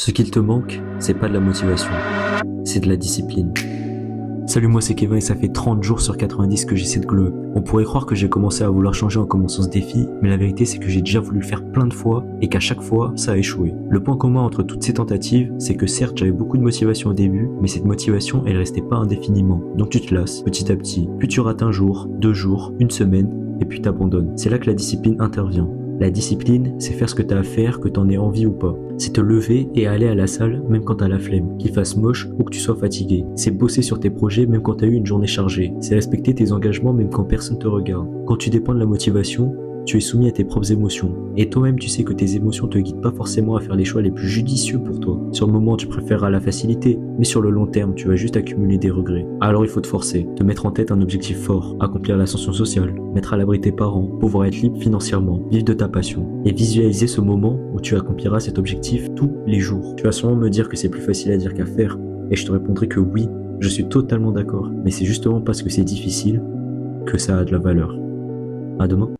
Ce qu'il te manque, c'est pas de la motivation, c'est de la discipline. Salut, moi c'est Kevin et ça fait 30 jours sur 90 que j'essaie de glow up. On pourrait croire que j'ai commencé à vouloir changer en commençant ce défi, mais la vérité c'est que j'ai déjà voulu le faire plein de fois et qu'à chaque fois, ça a échoué. Le point commun entre toutes ces tentatives, c'est que certes j'avais beaucoup de motivation au début, mais cette motivation elle restait pas indéfiniment. Donc tu te lasses, petit à petit, puis tu rates un jour, 2 jours, une semaine, et puis t'abandonnes. C'est là que la discipline intervient. La discipline, c'est faire ce que t'as à faire, que t'en aies envie ou pas. C'est te lever et aller à la salle même quand t'as la flemme, qu'il fasse moche ou que tu sois fatigué. C'est bosser sur tes projets même quand t'as eu une journée chargée. C'est respecter tes engagements même quand personne te regarde. Quand tu dépends de la motivation, tu es soumis à tes propres émotions. Et toi-même, tu sais que tes émotions te guident pas forcément à faire les choix les plus judicieux pour toi. Sur le moment, tu préféreras la facilité, mais sur le long terme, tu vas juste accumuler des regrets. Alors il faut te forcer, te mettre en tête un objectif fort, accomplir l'ascension sociale, mettre à l'abri tes parents, pouvoir être libre financièrement, vivre de ta passion, et visualiser ce moment où tu accompliras cet objectif tous les jours. Tu vas sûrement me dire que c'est plus facile à dire qu'à faire, et je te répondrai que oui, je suis totalement d'accord, mais c'est justement parce que c'est difficile que ça a de la valeur. À demain.